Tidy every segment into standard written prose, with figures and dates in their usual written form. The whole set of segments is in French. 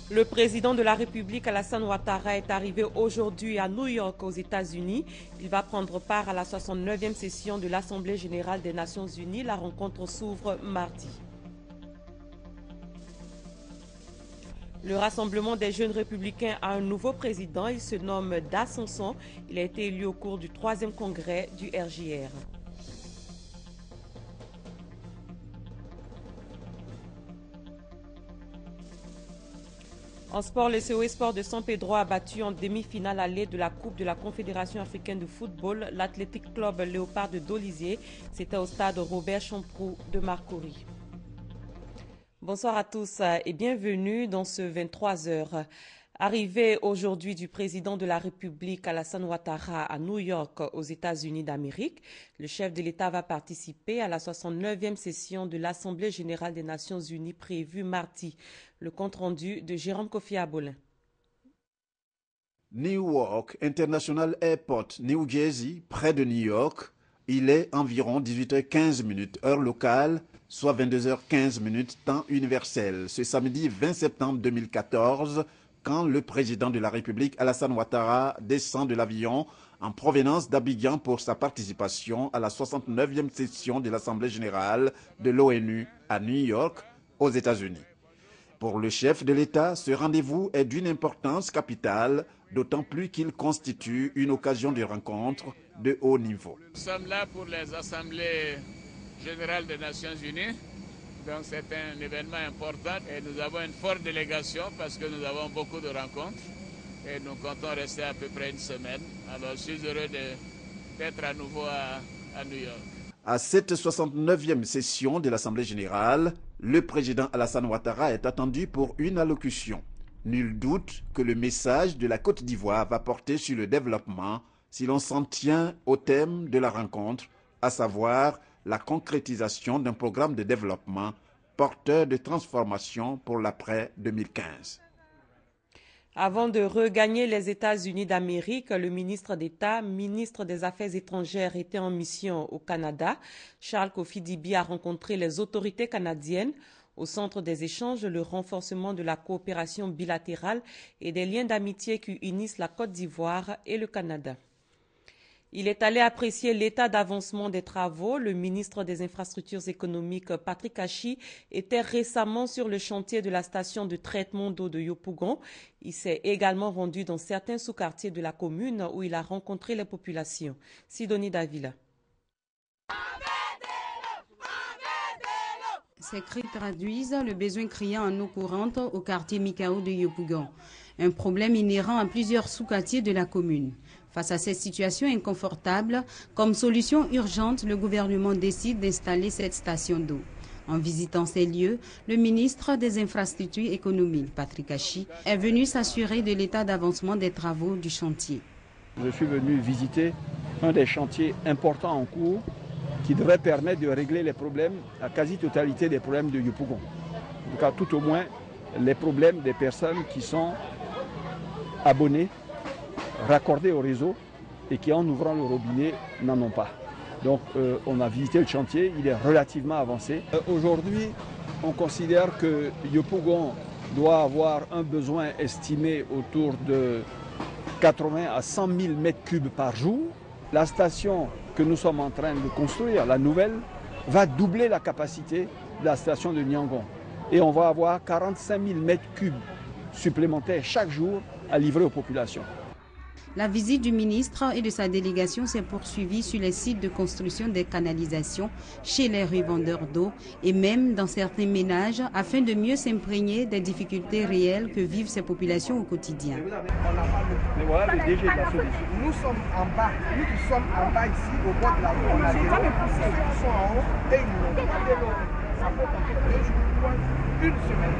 Le président de la République, Alassane Ouattara, est arrivé aujourd'hui à New York, aux États-Unis. Il va prendre part à la 69e session de l'Assemblée générale des Nations unies. La rencontre s'ouvre mardi. Le Rassemblement des jeunes républicains a un nouveau président. Il se nomme Da Sanson. Il a été élu au cours du 3e congrès du RJR. En sport, le COE Sport de San Pedro a battu en demi-finale allée de la Coupe de la Confédération africaine de football l'Athletic Club Léopard de Dolisie. C'était au stade Robert Champroux de Marcory. Bonsoir à tous et bienvenue dans ce 23h. Arrivée aujourd'hui du président de la République Alassane Ouattara à New York aux États-Unis d'Amérique, le chef de l'État va participer à la 69e session de l'Assemblée générale des Nations unies prévue mardi. Le compte-rendu de Jérôme Kofi Abolin. Newark International Airport, New Jersey, près de New York. Il est environ 18h15, heure locale, soit 22h15, temps universel. Ce samedi 20 septembre 2014, quand le président de la République, Alassane Ouattara, descend de l'avion en provenance d'Abidjan pour sa participation à la 69e session de l'Assemblée générale de l'ONU à New York, aux États-Unis. Pour le chef de l'État, ce rendez-vous est d'une importance capitale, d'autant plus qu'il constitue une occasion de rencontre de haut niveau. Nous sommes là pour les assemblées générales des Nations Unies. Donc c'est un événement important et nous avons une forte délégation parce que nous avons beaucoup de rencontres et nous comptons rester à peu près une semaine. Alors je suis heureux d'être à nouveau à New York. À cette 69e session de l'Assemblée générale, le président Alassane Ouattara est attendu pour une allocution. Nul doute que le message de la Côte d'Ivoire va porter sur le développement si l'on s'en tient au thème de la rencontre, à savoir la concrétisation d'un programme de développement porteur de transformation pour l'après-2015. Avant de regagner les États-Unis d'Amérique, le ministre d'État, ministre des Affaires étrangères, était en mission au Canada. Charles Kofi Dibi a rencontré les autorités canadiennes. Au centre des échanges, le renforcement de la coopération bilatérale et des liens d'amitié qui unissent la Côte d'Ivoire et le Canada. Il est allé apprécier l'état d'avancement des travaux. Le ministre des Infrastructures économiques, Patrick Achi, était récemment sur le chantier de la station de traitement d'eau de Yopougon. Il s'est également rendu dans certains sous-quartiers de la commune où il a rencontré les populations. Sidonie Davila. Ces cris traduisent le besoin criant en eau courante au quartier Mikao de Yopougon, un problème inhérent à plusieurs sous-quartiers de la commune. Face à cette situation inconfortable, comme solution urgente, le gouvernement décide d'installer cette station d'eau. En visitant ces lieux, le ministre des Infrastructures économiques, Patrick Achi, est venu s'assurer de l'état d'avancement des travaux du chantier. Je suis venu visiter un des chantiers importants en cours qui devrait permettre de régler les problèmes, la quasi-totalité des problèmes de Yopougon. En tout cas, tout au moins, les problèmes des personnes qui sont abonnées, raccordés au réseau et qui, en ouvrant le robinet, n'en ont pas. Donc on a visité le chantier, il est relativement avancé. Aujourd'hui, on considère que Yopougon doit avoir un besoin estimé autour de 80 à 100 000 mètres cubes par jour. La station que nous sommes en train de construire, la nouvelle, va doubler la capacité de la station de Niangon. Et on va avoir 45 000 mètres cubes supplémentaires chaque jour à livrer aux populations. La visite du ministre et de sa délégation s'est poursuivie sur les sites de construction des canalisations, chez les revendeurs d'eau et même dans certains ménages afin de mieux s'imprégner des difficultés réelles que vivent ces populations au quotidien. Mais voilà le DG de la solution. Nous sommes en bas, nous qui sommes en bas ici au bord de la rue, on a des gens qui sont en haut et ils n'ont pas de l'eau. Ça peut compter 2 jours, une semaine.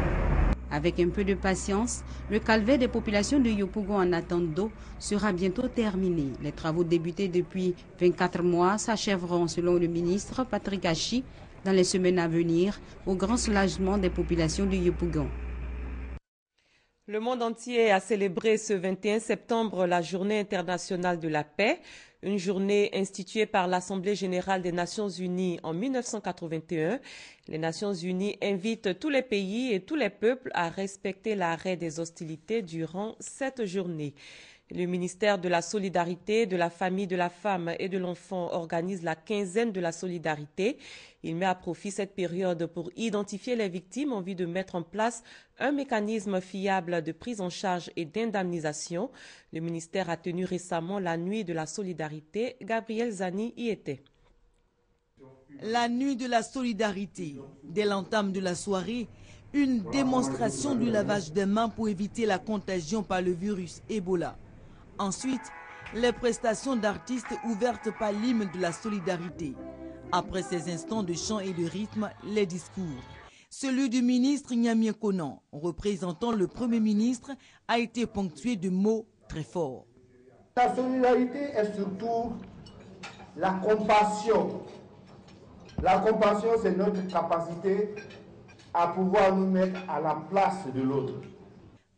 Avec un peu de patience, le calvaire des populations de Yopougon en attente d'eau sera bientôt terminé. Les travaux débutés depuis 24 mois s'achèveront, selon le ministre Patrick Achi, dans les semaines à venir, au grand soulagement des populations de Yopougon. Le monde entier a célébré ce 21 septembre la Journée internationale de la paix, une journée instituée par l'Assemblée générale des Nations unies en 1981. Les Nations unies invitent tous les pays et tous les peuples à respecter l'arrêt des hostilités durant cette journée. Le ministère de la Solidarité, de la Famille, de la Femme et de l'Enfant organise la quinzaine de la solidarité. Il met à profit cette période pour identifier les victimes en vue de mettre en place un mécanisme fiable de prise en charge et d'indemnisation. Le ministère a tenu récemment la nuit de la solidarité. Gabriel Zani y était. La nuit de la solidarité. Dès l'entame de la soirée, une démonstration du lavage des mains pour éviter la contagion par le virus Ebola. Ensuite, les prestations d'artistes ouvertes par l'hymne de la solidarité. Après ces instants de chant et de rythme, les discours. Celui du ministre Nyamie Konan, représentant le Premier ministre, a été ponctué de mots très forts. La solidarité est surtout la compassion. La compassion, c'est notre capacité à pouvoir nous mettre à la place de l'autre.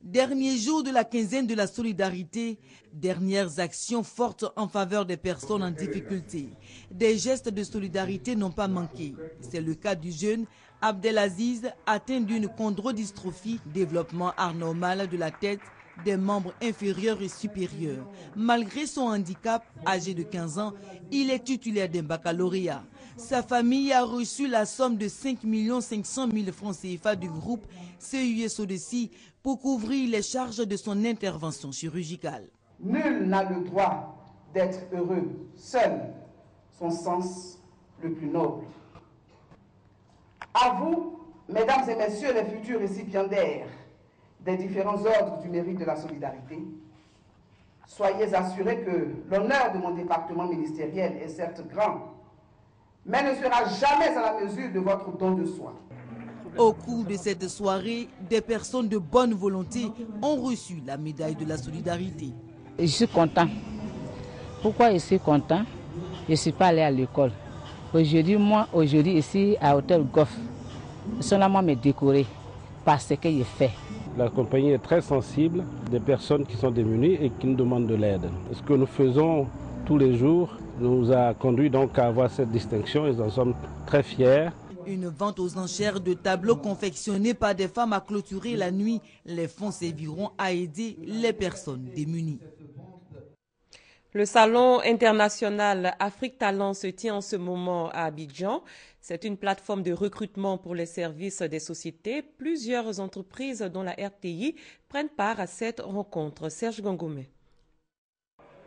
Dernier jour de la quinzaine de la solidarité, dernières actions fortes en faveur des personnes en difficulté. Des gestes de solidarité n'ont pas manqué. C'est le cas du jeune Abdelaziz, atteint d'une chondrodystrophie, développement anormal de la tête, des membres inférieurs et supérieurs. Malgré son handicap, âgé de 15 ans, il est titulaire d'un baccalauréat. Sa famille a reçu la somme de 5 500 000 francs CFA du groupe CUSODC pour couvrir les charges de son intervention chirurgicale. Nul n'a le droit d'être heureux, seul son sens le plus noble. À vous, mesdames et messieurs les futurs récipiendaires des différents ordres du mérite de la solidarité, soyez assurés que l'honneur de mon département ministériel est certes grand, mais ne sera jamais à la mesure de votre don de soi. Au cours de cette soirée, des personnes de bonne volonté ont reçu la médaille de la solidarité. Je suis content. Pourquoi je suis content? Je ne suis pas allé à l'école. Aujourd'hui ici à Hôtel Goff, ils sont là moi me décorer par ce que j'ai fait. La compagnie est très sensible des personnes qui sont démunies et qui nous demandent de l'aide. Ce que nous faisons tous les jours nous a conduit donc à avoir cette distinction et nous en sommes très fiers. Une vente aux enchères de tableaux confectionnés par des femmes a clôturé la nuit. Les fonds serviront à aider les personnes démunies. Le salon international Afrique Talent se tient en ce moment à Abidjan. C'est une plateforme de recrutement pour les services des sociétés. Plusieurs entreprises dont la RTI prennent part à cette rencontre. Serge Gangomé.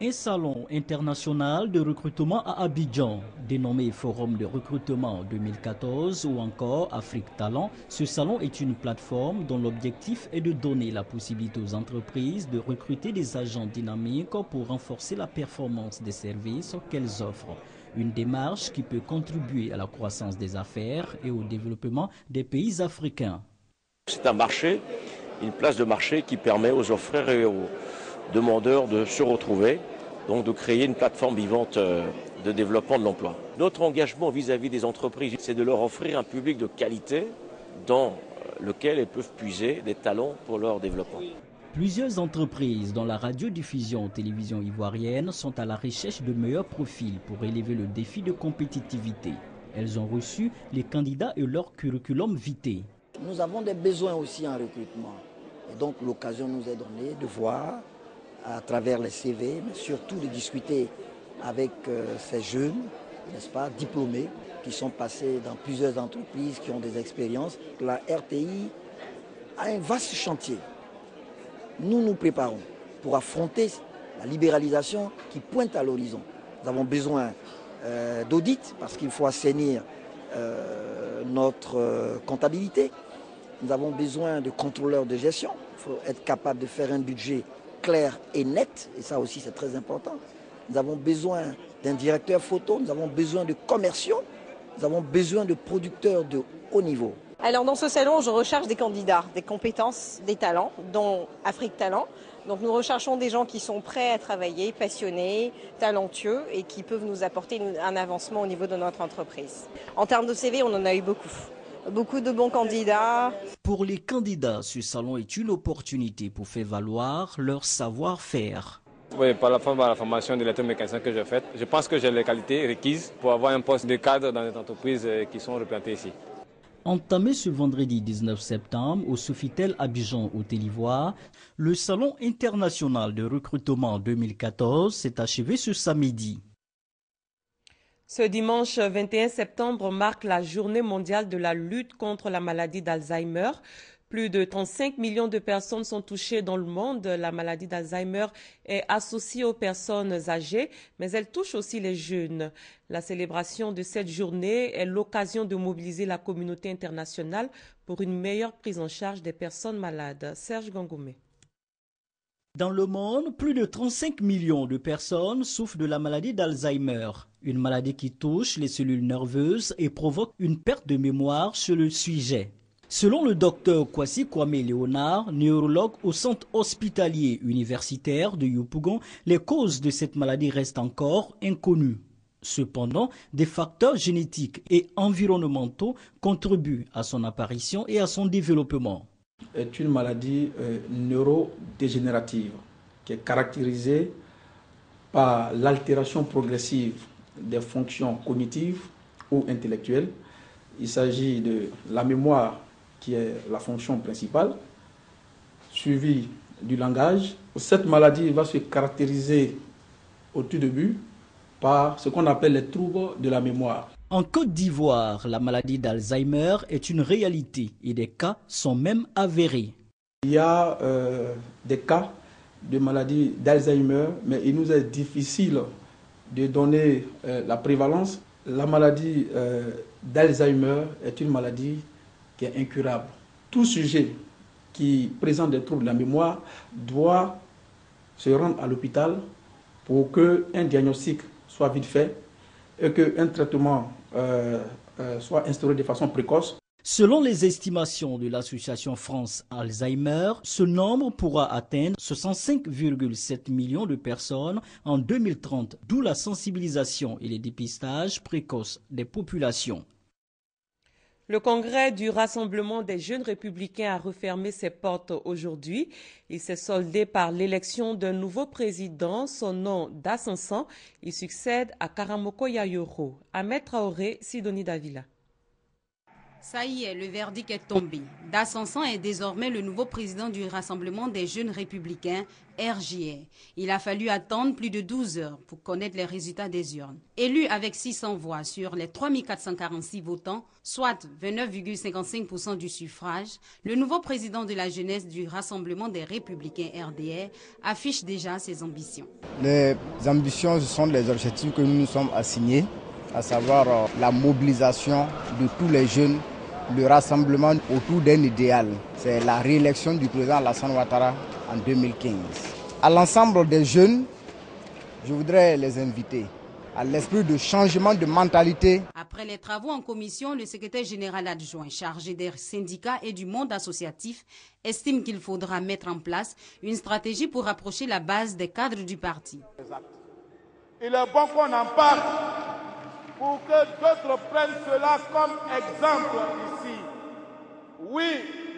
Un salon international de recrutement à Abidjan, dénommé Forum de recrutement 2014 ou encore Afrique Talent. Ce salon est une plateforme dont l'objectif est de donner la possibilité aux entreprises de recruter des agents dynamiques pour renforcer la performance des services qu'elles offrent. Une démarche qui peut contribuer à la croissance des affaires et au développement des pays africains. C'est un marché, une place de marché qui permet aux offreurs et aux demandeurs de se retrouver, donc de créer une plateforme vivante de développement de l'emploi. Notre engagement vis-à-vis des entreprises, c'est de leur offrir un public de qualité dans lequel elles peuvent puiser des talents pour leur développement. Plusieurs entreprises dont la radiodiffusion télévision ivoirienne sont à la recherche de meilleurs profils pour élever le défi de compétitivité. Elles ont reçu les candidats et leur curriculum vitae. Nous avons des besoins aussi en recrutement. Et donc l'occasion nous est donnée de voir à travers les CV, mais surtout de discuter avec ces jeunes, n'est-ce pas, diplômés, qui sont passés dans plusieurs entreprises, qui ont des expériences. La RTI a un vaste chantier. Nous nous préparons pour affronter la libéralisation qui pointe à l'horizon. Nous avons besoin d'audit parce qu'il faut assainir notre comptabilité. Nous avons besoin de contrôleurs de gestion. Il faut être capable de faire un budget clair et net, et ça aussi c'est très important. Nous avons besoin d'un directeur photo, nous avons besoin de commerciaux, nous avons besoin de producteurs de haut niveau. Alors dans ce salon, je recherche des candidats, des compétences, des talents, dont Afrique Talent. Donc nous recherchons des gens qui sont prêts à travailler, passionnés, talentueux et qui peuvent nous apporter un avancement au niveau de notre entreprise. En termes de CV, on en a eu beaucoup. beaucoup de bons candidats. Pour les candidats, ce salon est une opportunité pour faire valoir leur savoir-faire. Oui, par rapport à la formation d'électromécanicien que j'ai faite, je pense que j'ai les qualités requises pour avoir un poste de cadre dans les entreprises qui sont représentées ici. Entamé ce vendredi 19 septembre au Sofitel Abidjan au Côte d'Ivoire, le Salon international de recrutement 2014 s'est achevé ce samedi. Ce dimanche 21 septembre marque la journée mondiale de la lutte contre la maladie d'Alzheimer. Plus de 35 millions de personnes sont touchées dans le monde. La maladie d'Alzheimer est associée aux personnes âgées, mais elle touche aussi les jeunes. La célébration de cette journée est l'occasion de mobiliser la communauté internationale pour une meilleure prise en charge des personnes malades. Serge Gangoumé. Dans le monde, plus de 35 millions de personnes souffrent de la maladie d'Alzheimer, une maladie qui touche les cellules nerveuses et provoque une perte de mémoire chez le sujet. Selon le docteur Kwasi Kwame Léonard, neurologue au centre hospitalier universitaire de Yopougon, les causes de cette maladie restent encore inconnues. Cependant, des facteurs génétiques et environnementaux contribuent à son apparition et à son développement. C'est une maladie neurodégénérative qui est caractérisée par l'altération progressive des fonctions cognitives ou intellectuelles. Il s'agit de la mémoire qui est la fonction principale, suivie du langage. Cette maladie va se caractériser au tout début par ce qu'on appelle les troubles de la mémoire. En Côte d'Ivoire, la maladie d'Alzheimer est une réalité et des cas sont même avérés. Il y a des cas de maladie d'Alzheimer, mais il nous est difficile de donner la prévalence. La maladie d'Alzheimer est une maladie qui est incurable. Tout sujet qui présente des troubles de la mémoire doit se rendre à l'hôpital pour qu'un diagnostic soit vite fait et qu'un traitement soit instauré de façon précoce. Selon les estimations de l'association France Alzheimer, ce nombre pourra atteindre 65,7 millions de personnes en 2030, d'où la sensibilisation et les dépistages précoces des populations. Le congrès du Rassemblement des jeunes républicains a refermé ses portes aujourd'hui. Il s'est soldé par l'élection d'un nouveau président, son nom d'Ascensan. Il succède à Karamoko Yayoro. Ahmed Traoré, Sidonie Davila. Ça y est, le verdict est tombé. D'Ascensan est désormais le nouveau président du Rassemblement des jeunes républicains, RJR. Il a fallu attendre plus de 12 heures pour connaître les résultats des urnes. Élu avec 600 voix sur les 3446 votants, soit 29,55% du suffrage, le nouveau président de la jeunesse du Rassemblement des républicains RDR affiche déjà ses ambitions. Les ambitions, ce sont les objectifs que nous nous sommes assignés, à savoir la mobilisation de tous les jeunes, le rassemblement autour d'un idéal. C'est la réélection du président Alassane Ouattara en 2015. À l'ensemble des jeunes, je voudrais les inviter à l'esprit de changement de mentalité. Après les travaux en commission, le secrétaire général adjoint chargé des syndicats et du monde associatif estime qu'il faudra mettre en place une stratégie pour rapprocher la base des cadres du parti. Il est bon qu'on en parle pour que d'autres prennent cela comme exemple ici. Oui,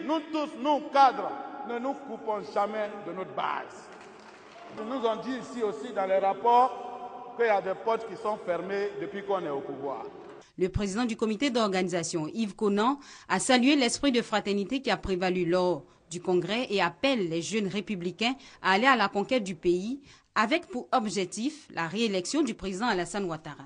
nous tous, nous cadres, ne nous coupons jamais de notre base. Ils nous ont dit ici aussi dans les rapports qu'il y a des portes qui sont fermées depuis qu'on est au pouvoir. Le président du comité d'organisation, Yves Conan, a salué l'esprit de fraternité qui a prévalu lors du congrès et appelle les jeunes républicains à aller à la conquête du pays avec pour objectif la réélection du président Alassane Ouattara.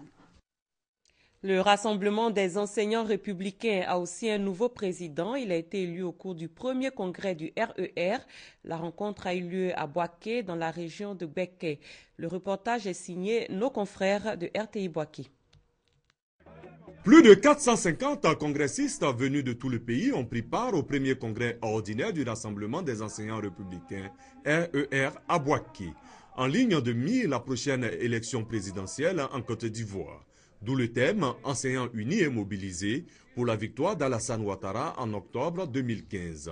Le Rassemblement des enseignants républicains a aussi un nouveau président. Il a été élu au cours du premier congrès du RER. La rencontre a eu lieu à Boaké, dans la région de Béké. Le reportage est signé nos confrères de RTI Boaké. Plus de 450 congressistes venus de tout le pays ont pris part au premier congrès ordinaire du Rassemblement des enseignants républicains, RER, à Boaké, en ligne de mire la prochaine élection présidentielle en Côte d'Ivoire. D'où le thème « Enseignants unis et mobilisés pour la victoire d'Alassane Ouattara en octobre 2015 ».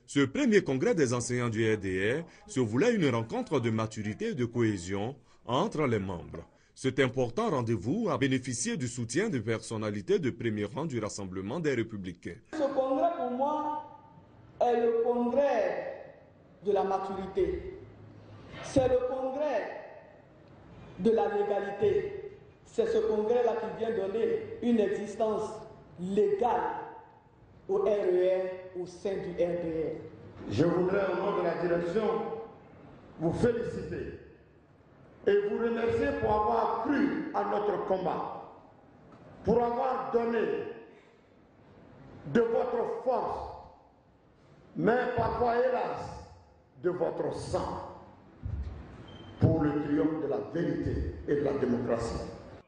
Ce premier congrès des enseignants du RDR se voulait une rencontre de maturité et de cohésion entre les membres. Cet important rendez-vous a bénéficié du soutien de personnalités de premier rang du Rassemblement des Républicains. Ce congrès, pour moi, est le congrès de la maturité. C'est le congrès de la légalité. C'est ce congrès-là qui vient donner une existence légale au RER, au sein du RDR. Je voudrais, au nom de la direction, vous féliciter et vous remercier pour avoir cru à notre combat, pour avoir donné de votre force, mais parfois, hélas, de votre sang, pour le triomphe de la vérité et de la démocratie.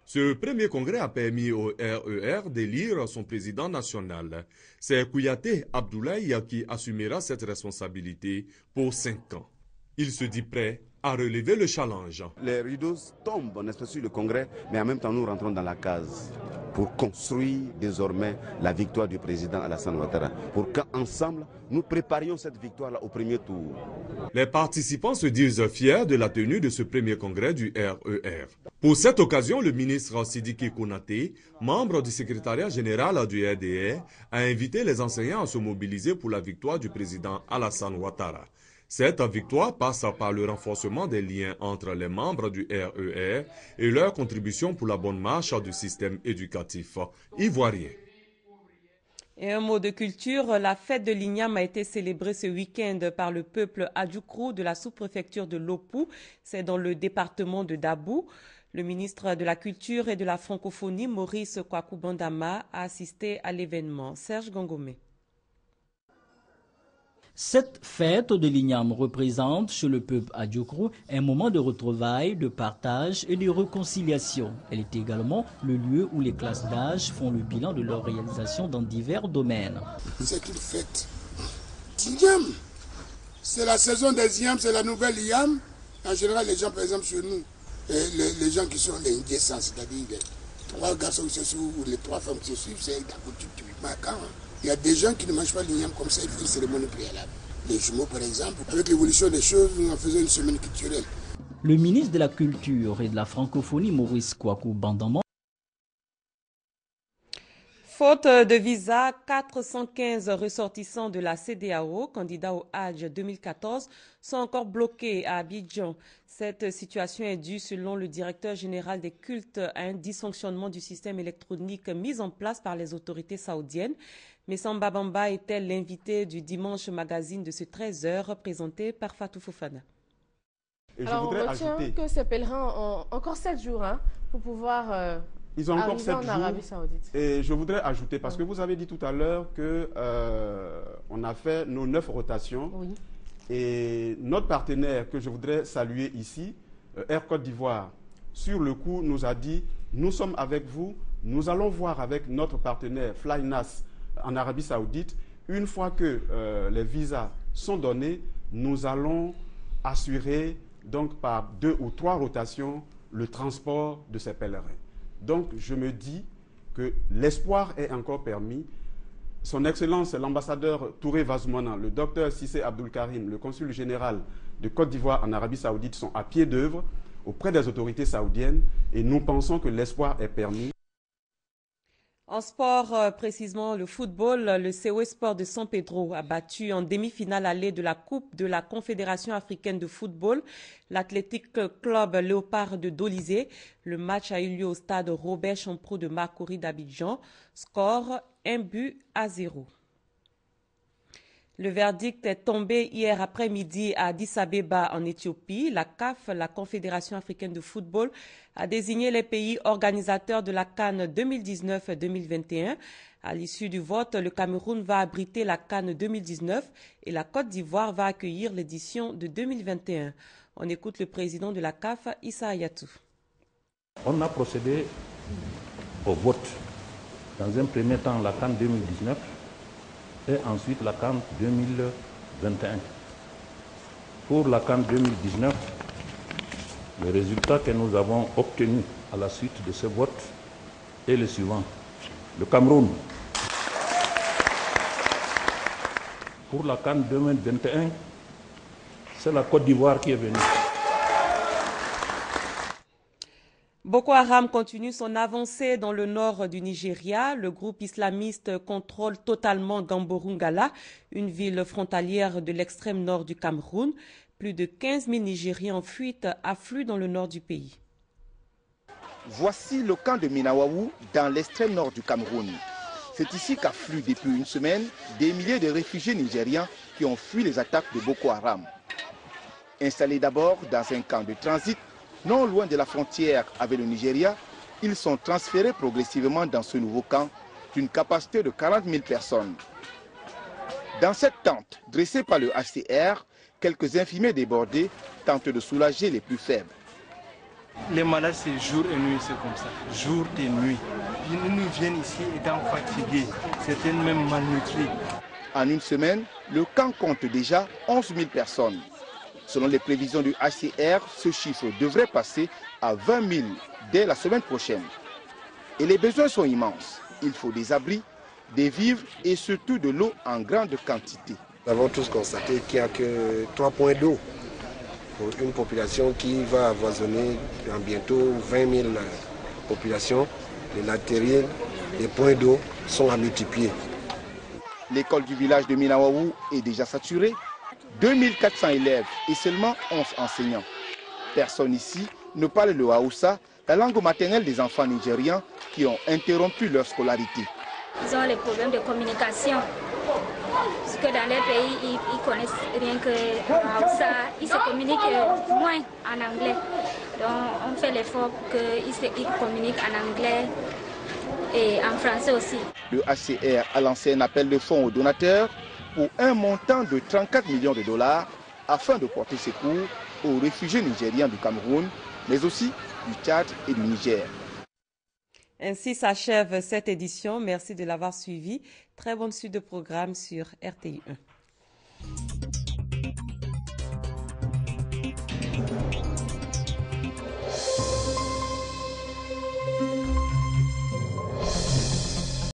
Ce premier congrès a permis au RER d'élire son président national. C'est Kouyaté Abdoulaye qui assumera cette responsabilité pour 5 ans. Il se dit prêt à relever le challenge. Les rideaux tombent, n'est-ce pas, sur le congrès, mais en même temps nous rentrons dans la case pour construire désormais la victoire du président Alassane Ouattara, pour qu'ensemble nous préparions cette victoire-là au premier tour. Les participants se disent fiers de la tenue de ce premier congrès du RER. Pour cette occasion, le ministre Sidiki Konaté, membre du secrétariat général du RDR, a invité les enseignants à se mobiliser pour la victoire du président Alassane Ouattara. Cette victoire passe par le renforcement des liens entre les membres du RER et leur contribution pour la bonne marche du système éducatif ivoirien. Et un mot de culture, la fête de l'Igname a été célébrée ce week-end par le peuple Adjoukrou de la sous-préfecture de Lopou, c'est dans le département de Dabou. Le ministre de la Culture et de la Francophonie, Maurice Kwaku Bandama, a assisté à l'événement. Serge Gongomé. Cette fête de l'Igname représente chez le peuple Adjoukrou un moment de retrouvailles, de partage et de réconciliation. Elle est également le lieu où les classes d'âge font le bilan de leur réalisation dans divers domaines. C'est une fête d'Igname. C'est la saison des Igname, c'est la nouvelle Igname. En général, les gens, par exemple, chez nous, les gens qui sont les indécents, c'est-à-dire les 3 garçons qui se suivent ou les 3 femmes qui se suivent, c'est la coutume typiquement à Caen. Il y a des gens qui ne mangent pas l'igname comme ça, il faut une cérémonie préalable. Les jumeaux, par exemple, avec l'évolution des choses, nous en faisons une semaine culturelle. Le ministre de la Culture et de la Francophonie, Maurice Kwaku Bandama. Faute de visa, 415 ressortissants de la CEDEAO, candidats au Hajj 2014, sont encore bloqués à Abidjan. Cette situation est due, selon le directeur général des cultes, à un dysfonctionnement du système électronique mis en place par les autorités saoudiennes. Mais Samba Bamba était l'invité du Dimanche Magazine de ce 13h, présenté par Fatou Fofana. Alors, on retient que ces pèlerins ont encore 7 jours pour pouvoir ils ont encore 7 jours. Arabie Saoudite. Et je voudrais ajouter, parce que vous avez dit tout à l'heure qu'on a fait nos 9 rotations. Oui. Et notre partenaire que je voudrais saluer ici, Air Côte d'Ivoire, sur le coup nous a dit, nous sommes avec vous, nous allons voir avec notre partenaire Flynas en Arabie Saoudite, une fois que les visas sont donnés, nous allons assurer donc par 2 ou 3 rotations le transport de ces pèlerins. Donc je me dis que l'espoir est encore permis. Son Excellence l'ambassadeur Touré Vazoumana, le docteur Sissé Abdoul Karim, le consul général de Côte d'Ivoire en Arabie Saoudite sont à pied d'œuvre auprès des autorités saoudiennes et nous pensons que l'espoir est permis. En sport, précisément le football, le COE Sport de San Pedro a battu en demi-finale allée de la Coupe de la Confédération africaine de football l'Athletic Club Léopard de Dolizé. Le match a eu lieu au stade Robert Champrou de Marcory d'Abidjan. Score 1-0. Le verdict est tombé hier après-midi à Addis Abeba en Éthiopie. La CAF, la Confédération africaine de football, a désigné les pays organisateurs de la CAN 2019-2021. À l'issue du vote, le Cameroun va abriter la CAN 2019 et la Côte d'Ivoire va accueillir l'édition de 2021. On écoute le président de la CAF, Issa Hayatou. On a procédé au vote. Dans un premier temps, la CAN 2019 et ensuite la CAN 2021. Pour la CAN 2019, le résultat que nous avons obtenu à la suite de ce vote est le suivant. Le Cameroun, pour la CAN 2021, c'est la Côte d'Ivoire qui est venue. Boko Haram continue son avancée dans le nord du Nigeria. Le groupe islamiste contrôle totalement Gamborungala, une ville frontalière de l'extrême nord du Cameroun. Plus de 15 000 Nigériens en fuite affluent dans le nord du pays. Voici le camp de Minawawu dans l'extrême nord du Cameroun. C'est ici qu'affluent depuis une semaine des milliers de réfugiés nigériens qui ont fui les attaques de Boko Haram. Installés d'abord dans un camp de transit, non loin de la frontière avec le Nigeria, ils sont transférés progressivement dans ce nouveau camp d'une capacité de 40 000 personnes. Dans cette tente, dressée par le HCR, quelques infirmiers débordés tentent de soulager les plus faibles. Les malades, c'est jour et nuit, c'est comme ça, jour et nuit. Ils nous viennent ici étant fatigués, certains même malnutris. En une semaine, le camp compte déjà 11 000 personnes. Selon les prévisions du HCR, ce chiffre devrait passer à 20 000 dès la semaine prochaine. Et les besoins sont immenses. Il faut des abris, des vivres et surtout de l'eau en grande quantité. Nous avons tous constaté qu'il n'y a que 3 points d'eau pour une population qui va avoisonner en bientôt 20 000 populations. Les matériels, les points d'eau sont à multiplier. L'école du village de Minawawu est déjà saturée. 2400 élèves et seulement 11 enseignants. Personne ici ne parle le Haoussa, la langue maternelle des enfants nigérians qui ont interrompu leur scolarité. Ils ont les problèmes de communication. Parce que dans les pays, ils connaissent rien que le Haoussa. Ils se communiquent moins en anglais. Donc on fait l'effort qu'ils communiquent en anglais et en français aussi. Le HCR a lancé un appel de fonds aux donateurs pour un montant de 34 millions de dollars afin de porter secours aux réfugiés nigériens du Cameroun, mais aussi du Tchad et du Niger. Ainsi s'achève cette édition. Merci de l'avoir suivi. Très bonne suite de programme sur RTI 1.